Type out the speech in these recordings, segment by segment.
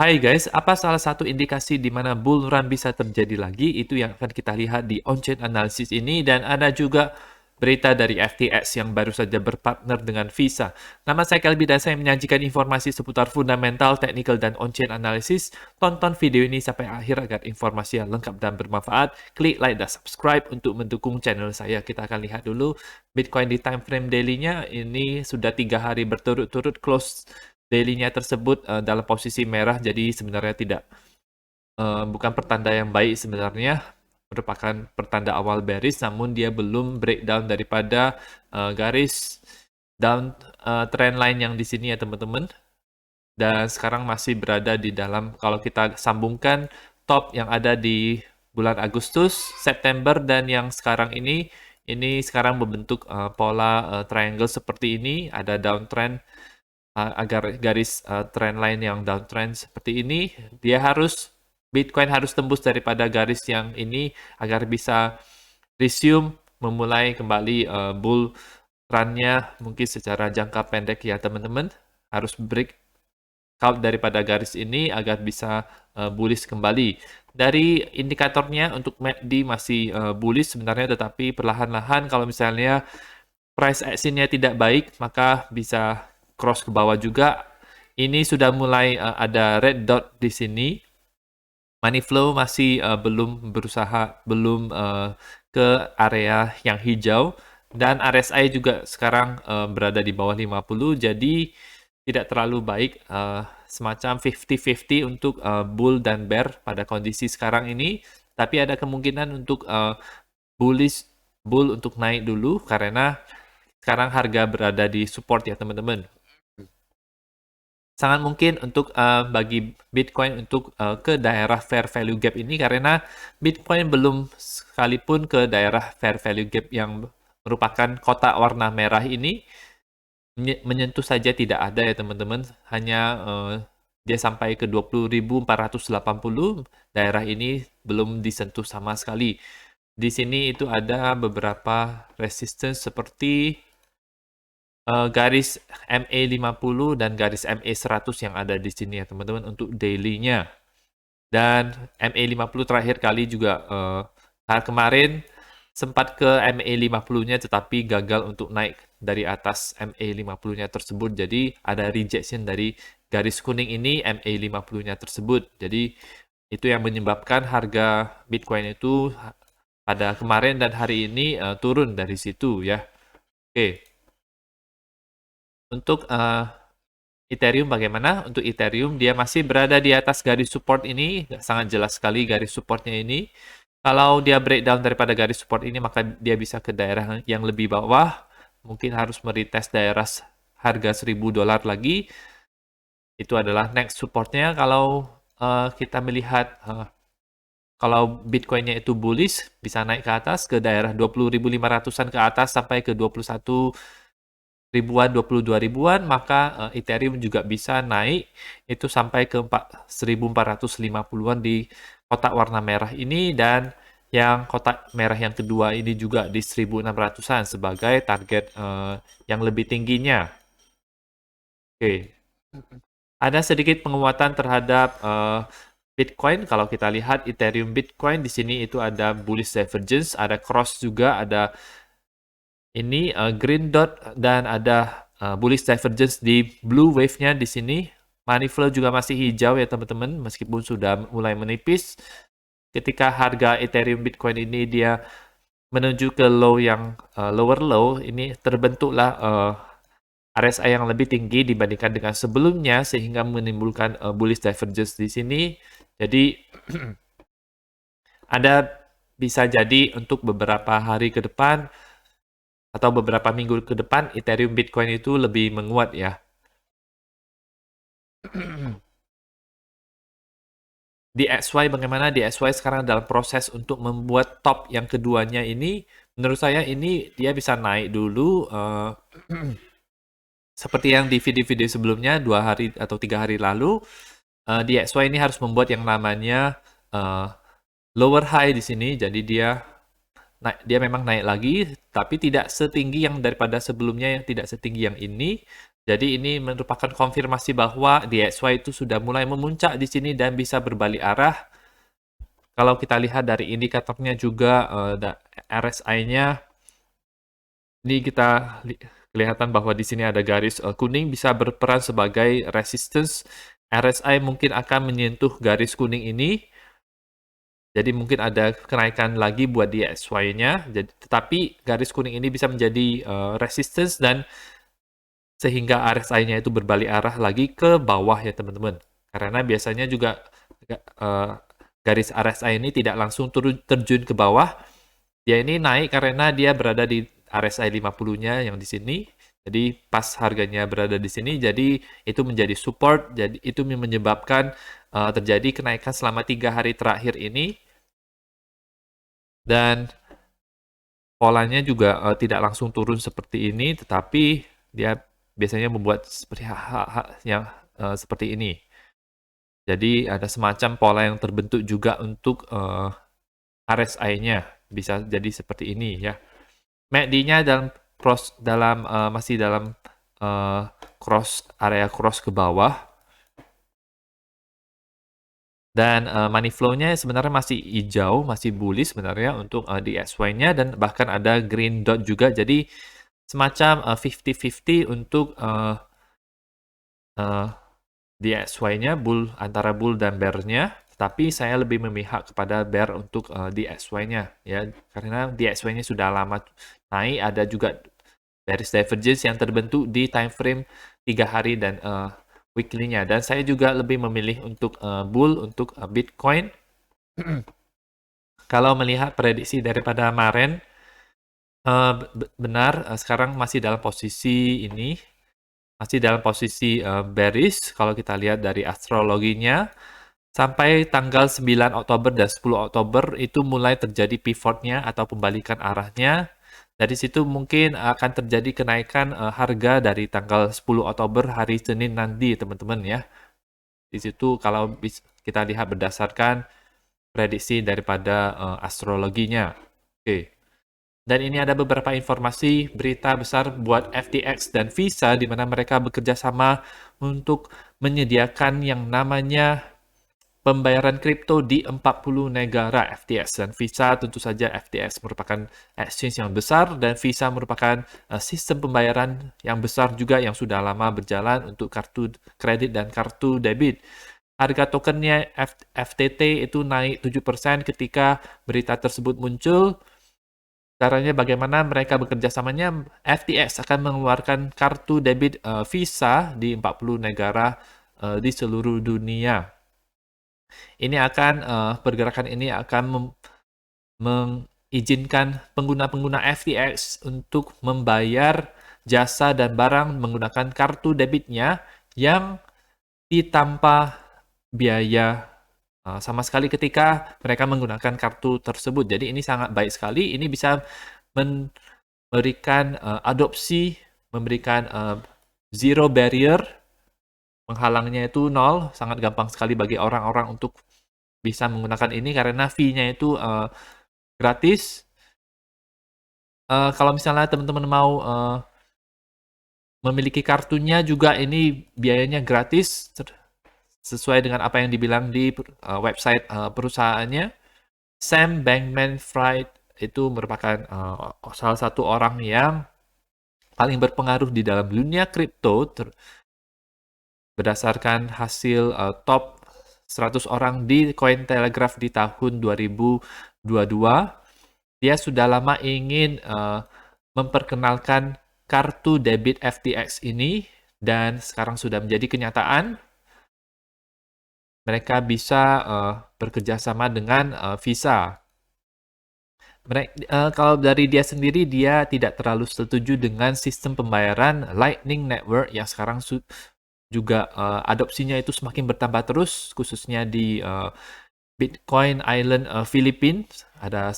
Hai guys, apa salah satu indikasi di mana bull run bisa terjadi lagi? Itu yang akan kita lihat di on-chain analysis ini, dan ada juga berita dari FTX yang baru saja berpartner dengan Visa. Nama saya Kelby dan saya menyajikan informasi seputar fundamental, technical, dan on-chain analysis. Tonton video ini sampai akhir agar informasi yang lengkap dan bermanfaat. Klik like dan subscribe untuk mendukung channel saya. Kita akan lihat dulu Bitcoin di time frame daily-nya. Ini sudah 3 hari berturut-turut close daily-nya tersebut dalam posisi merah, jadi sebenarnya bukan pertanda yang baik sebenarnya, merupakan pertanda awal bearish, namun dia belum breakdown daripada garis down trend line yang di sini ya teman-teman, dan sekarang masih berada di dalam, kalau kita sambungkan top yang ada di bulan Agustus, September, dan yang sekarang ini sekarang membentuk pola triangle seperti ini, ada downtrend agar garis trend line yang downtrend seperti ini, Bitcoin harus tembus daripada garis yang ini agar bisa resume, memulai kembali bull run-nya mungkin secara jangka pendek ya teman-teman. Harus break out daripada garis ini agar bisa bullish kembali. Dari indikatornya untuk MACD masih bullish sebenarnya, tetapi perlahan-lahan kalau misalnya price action-nya tidak baik, maka bisa cross ke bawah juga. Ini sudah mulai ada red dot di sini. Money flow masih belum ke area yang hijau, dan RSI juga sekarang berada di bawah 50, jadi tidak terlalu baik, semacam 50-50 untuk bull dan bear pada kondisi sekarang ini, tapi ada kemungkinan untuk bull untuk naik dulu karena sekarang harga berada di support ya teman-teman. Sangat mungkin untuk bagi Bitcoin untuk ke daerah fair value gap ini, karena Bitcoin belum sekalipun ke daerah fair value gap yang merupakan kotak warna merah ini, menyentuh saja tidak ada ya teman-teman, hanya dia sampai ke 20.480, daerah ini belum disentuh sama sekali. Di sini itu ada beberapa resistance seperti garis MA50 dan garis MA100 yang ada di sini ya teman-teman untuk daily-nya. Dan MA50 terakhir kali juga kemarin sempat ke MA50-nya tetapi gagal untuk naik dari atas MA50-nya tersebut. Jadi ada rejection dari garis kuning ini, MA50-nya tersebut. Jadi itu yang menyebabkan harga Bitcoin itu pada kemarin dan hari ini turun dari situ ya. Oke. Untuk Ethereum bagaimana? Untuk Ethereum dia masih berada di atas garis support ini, sangat jelas sekali garis supportnya ini. Kalau dia breakdown daripada garis support ini, maka dia bisa ke daerah yang lebih bawah. Mungkin harus meretest daerah harga $1.000 lagi. Itu adalah next supportnya. Kalau kita melihat kalau Bitcoinnya itu bullish, bisa naik ke atas ke daerah 20.500-an ke atas sampai ke 21 ribuan, 22 ribuan, maka Ethereum juga bisa naik itu sampai ke 1.450-an di kotak warna merah ini, dan yang kotak merah yang kedua ini juga di 1.600-an sebagai target yang lebih tingginya. Oke. Ada sedikit penguatan terhadap Bitcoin. Kalau kita lihat Ethereum Bitcoin di sini itu ada bullish divergence, ada cross juga, ada ini green dot, dan ada bullish divergence di blue wave-nya di sini. Money flow juga masih hijau ya teman-teman, meskipun sudah mulai menipis. Ketika harga Ethereum Bitcoin ini dia menuju ke low yang lower low, ini terbentuklah RSI yang lebih tinggi dibandingkan dengan sebelumnya, sehingga menimbulkan bullish divergence di sini. Jadi bisa jadi untuk beberapa hari ke depan atau beberapa minggu ke depan Ethereum Bitcoin itu lebih menguat ya. Di XY bagaimana? Di XY sekarang dalam proses untuk membuat top yang keduanya ini. Menurut saya ini dia bisa naik dulu seperti yang di video-video sebelumnya 2 hari atau 3 hari lalu. Di XY ini harus membuat yang namanya lower high di sini. Jadi dia memang naik lagi, tapi tidak setinggi yang daripada sebelumnya, yang tidak setinggi yang ini. Jadi ini merupakan konfirmasi bahwa DXY itu sudah mulai memuncak di sini dan bisa berbalik arah. Kalau kita lihat dari indikatornya juga RSI-nya, ini kita kelihatan bahwa di sini ada garis kuning bisa berperan sebagai resistance. RSI mungkin akan menyentuh garis kuning ini. Jadi mungkin ada kenaikan lagi buat DXY-nya. Tetapi garis kuning ini bisa menjadi resistance dan sehingga RSI-nya itu berbalik arah lagi ke bawah ya teman-teman. Karena biasanya juga garis RSI ini tidak langsung terjun ke bawah. Dia ini naik karena dia berada di RSI 50-nya yang di sini. Jadi pas harganya berada di sini, jadi itu menjadi support. Jadi itu menyebabkan terjadi kenaikan selama 3 hari terakhir ini. Dan polanya juga tidak langsung turun seperti ini, tetapi dia biasanya membuat seperti yang seperti ini. Jadi ada semacam pola yang terbentuk juga untuk RSI-nya bisa jadi seperti ini ya. MACD-nya masih dalam area cross ke bawah. Dan money flow-nya sebenarnya masih hijau, masih bullish sebenarnya untuk DXY-nya dan bahkan ada green dot juga. Jadi semacam 50-50 untuk DXY-nya antara bull dan bear-nya. Tapi saya lebih memihak kepada bear untuk DXY-nya ya, karena DXY-nya sudah lama naik, ada juga bearish divergence yang terbentuk di time frame 3 hari dan weekly-nya. Dan saya juga lebih memilih untuk bull untuk Bitcoin. Kalau melihat prediksi daripada Maren, benar sekarang masih dalam posisi ini, masih dalam posisi bearish kalau kita lihat dari astrologinya. Sampai tanggal 9 Oktober dan 10 Oktober itu mulai terjadi pivotnya atau pembalikan arahnya. Dari situ mungkin akan terjadi kenaikan harga dari tanggal 10 Oktober hari Senin nanti teman-teman ya. Di situ kalau kita lihat berdasarkan prediksi daripada astrologinya. Oke. Dan ini ada beberapa informasi berita besar buat FTX dan Visa di mana mereka bekerja sama untuk menyediakan yang namanya pembayaran kripto di 40 negara. FTX dan Visa, tentu saja FTX merupakan exchange yang besar dan Visa merupakan sistem pembayaran yang besar juga yang sudah lama berjalan untuk kartu kredit dan kartu debit. Harga tokennya FTT itu naik 7% ketika berita tersebut muncul. Caranya bagaimana mereka bekerja samanya, FTX akan mengeluarkan kartu debit Visa di 40 negara di seluruh dunia. Ini akan pergerakan ini akan mengizinkan pengguna-pengguna FTX untuk membayar jasa dan barang menggunakan kartu debitnya yang tanpa biaya sama sekali ketika mereka menggunakan kartu tersebut. Jadi ini sangat baik sekali. Ini bisa memberikan adopsi, memberikan zero barrier, menghalangnya itu nol, sangat gampang sekali bagi orang-orang untuk bisa menggunakan ini karena fee-nya itu gratis. Kalau misalnya teman-teman mau memiliki kartunya juga ini biayanya gratis sesuai dengan apa yang dibilang di website perusahaannya. Sam Bankman-Fried itu merupakan salah satu orang yang paling berpengaruh di dalam dunia kripto berdasarkan hasil top 100 orang di Cointelegraph di tahun 2022. Dia sudah lama ingin memperkenalkan kartu debit FTX ini dan sekarang sudah menjadi kenyataan. Mereka bisa bekerja sama dengan Visa. Kalau dari dia sendiri, dia tidak terlalu setuju dengan sistem pembayaran Lightning Network yang sekarang juga adopsinya itu semakin bertambah terus, khususnya di Bitcoin Island Philippines. Ada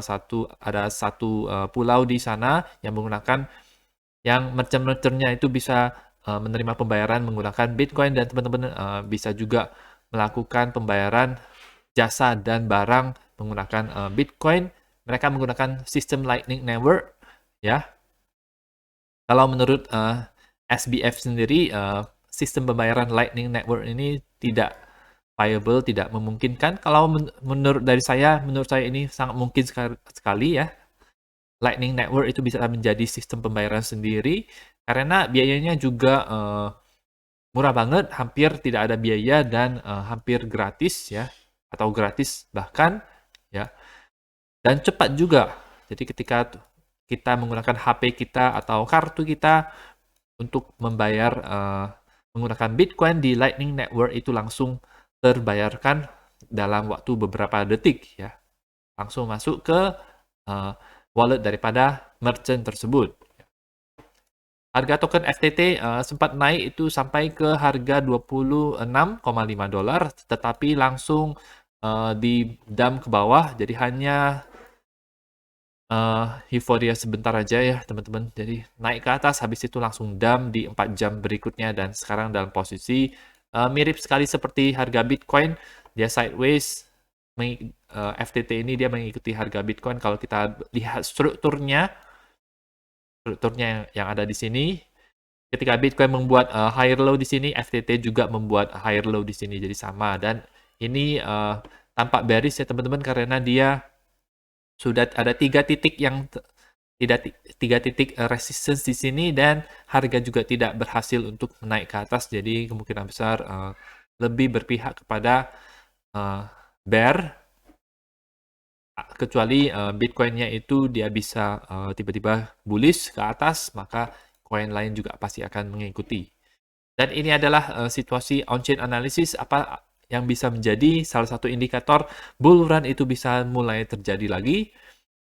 satu pulau di sana yang menggunakan yang merchant-merchantnya itu bisa menerima pembayaran menggunakan Bitcoin dan teman-teman bisa juga melakukan pembayaran jasa dan barang menggunakan Bitcoin. Mereka menggunakan sistem Lightning Network ya. Kalau menurut SBF sendiri, sistem pembayaran Lightning Network ini tidak viable, tidak memungkinkan. Kalau menurut saya ini sangat mungkin sekali ya. Lightning Network itu bisa menjadi sistem pembayaran sendiri karena biayanya juga murah banget, hampir tidak ada biaya dan hampir gratis ya, atau gratis bahkan ya, dan cepat juga. Jadi ketika kita menggunakan HP kita atau kartu kita untuk membayar menggunakan Bitcoin di Lightning Network itu langsung terbayarkan dalam waktu beberapa detik ya. Langsung masuk ke wallet daripada merchant tersebut. Harga token FTT sempat naik itu sampai ke harga $26,5, tetapi langsung di dump ke bawah, jadi hanya euforia sebentar aja ya teman-teman. Jadi naik ke atas, habis itu langsung dump di 4 jam berikutnya, dan sekarang dalam posisi mirip sekali seperti harga Bitcoin. Dia sideways, FTT ini dia mengikuti harga Bitcoin. Kalau kita lihat strukturnya yang ada di sini, ketika Bitcoin membuat higher low di sini, FTT juga membuat higher low di sini, jadi sama. Dan ini tampak bearish ya teman-teman, karena dia sudah ada tiga titik resistance di sini, dan harga juga tidak berhasil untuk naik ke atas. Jadi kemungkinan besar lebih berpihak kepada bear, kecuali Bitcoin-nya itu dia bisa tiba-tiba bullish ke atas, maka koin lain juga pasti akan mengikuti. Dan ini adalah situasi on-chain analysis, apa yang bisa menjadi salah satu indikator bull run itu bisa mulai terjadi lagi.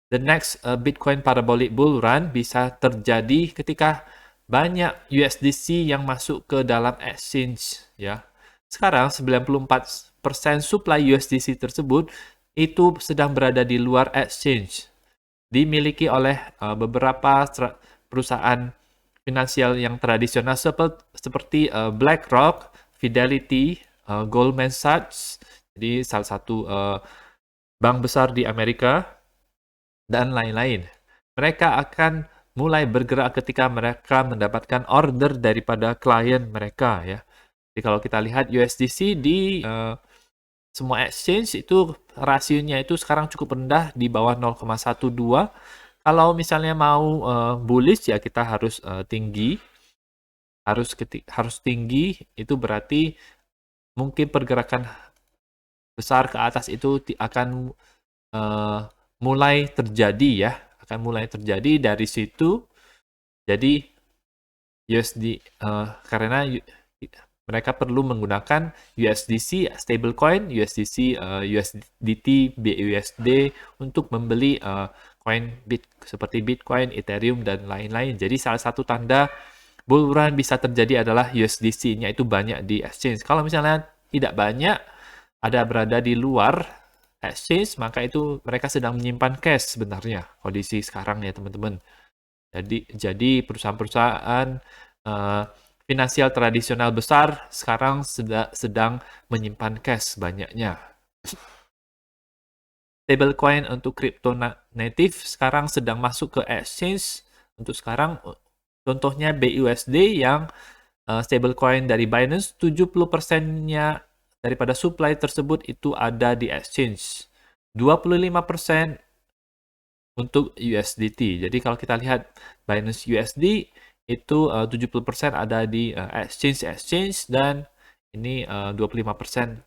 The next Bitcoin parabolic bull run bisa terjadi ketika banyak USDC yang masuk ke dalam exchange ya. Sekarang 94% supply USDC tersebut itu sedang berada di luar exchange, dimiliki oleh beberapa perusahaan finansial yang tradisional seperti BlackRock, Fidelity, Goldman Sachs, jadi salah satu bank besar di Amerika, dan lain-lain. Mereka akan mulai bergerak ketika mereka mendapatkan order daripada klien mereka ya. Jadi kalau kita lihat USDC di semua exchange itu rasionya itu sekarang cukup rendah, di bawah 0,12. Kalau misalnya mau bullish ya kita harus tinggi, harus tinggi, itu berarti mungkin pergerakan besar ke atas itu akan mulai terjadi ya, akan mulai terjadi dari situ. Jadi USD karena mereka perlu menggunakan USDC stablecoin, USDC, USDT, BUSD untuk membeli koin seperti Bitcoin, Ethereum, dan lain-lain. Jadi salah satu tanda bull run bisa terjadi adalah USDC-nya itu banyak di exchange. Kalau misalnya tidak banyak, ada berada di luar exchange, maka itu mereka sedang menyimpan cash sebenarnya kondisi sekarang ya teman-teman. Jadi perusahaan-perusahaan finansial tradisional besar sekarang sedang menyimpan cash banyaknya. Stablecoin untuk crypto native sekarang sedang masuk ke exchange. Untuk sekarang, contohnya BUSD yang stablecoin dari Binance, 70%-nya daripada supply tersebut itu ada di exchange. 25% untuk USDT. Jadi kalau kita lihat Binance USD itu 70% ada di exchange, dan ini 25%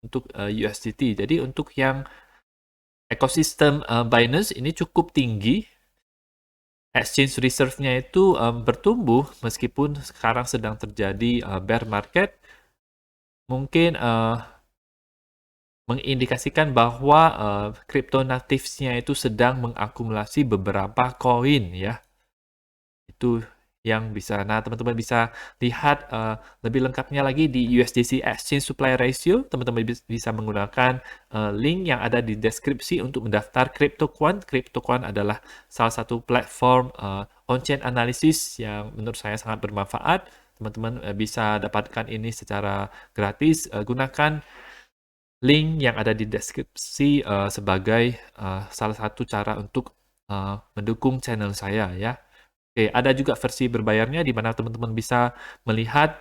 untuk USDT. Jadi untuk yang ekosistem Binance ini cukup tinggi. Exchange reserve-nya itu bertumbuh meskipun sekarang sedang terjadi bear market. Mungkin mengindikasikan bahwa crypto natives-nya itu sedang mengakumulasi beberapa koin ya. Itu yang bisa. Nah, teman-teman bisa lihat lebih lengkapnya lagi di USDC Exchange Supply Ratio. Teman-teman bisa menggunakan link yang ada di deskripsi untuk mendaftar CryptoQuant. CryptoQuant adalah salah satu platform on-chain analysis yang menurut saya sangat bermanfaat. Teman-teman bisa dapatkan ini secara gratis. Gunakan link yang ada di deskripsi sebagai salah satu cara untuk mendukung channel saya ya. Oke, ada juga versi berbayarnya di mana teman-teman bisa melihat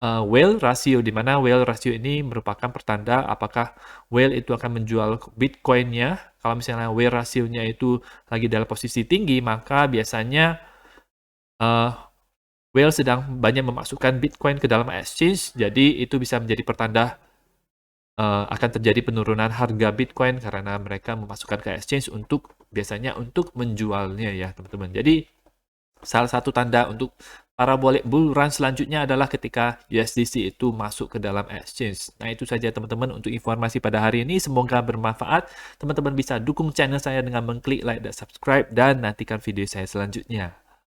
whale ratio, di mana whale ratio ini merupakan pertanda apakah whale itu akan menjual Bitcoin-nya. Kalau misalnya whale ratio-nya itu lagi dalam posisi tinggi, maka biasanya whale sedang banyak memasukkan Bitcoin ke dalam exchange, jadi itu bisa menjadi pertanda akan terjadi penurunan harga Bitcoin karena mereka memasukkan ke exchange biasanya untuk menjualnya ya teman-teman. Jadi salah satu tanda untuk parabolic bull run selanjutnya adalah ketika USDC itu masuk ke dalam exchange. Nah itu saja teman-teman untuk informasi pada hari ini. Semoga bermanfaat. Teman-teman bisa dukung channel saya dengan mengklik like dan subscribe dan nantikan video saya selanjutnya.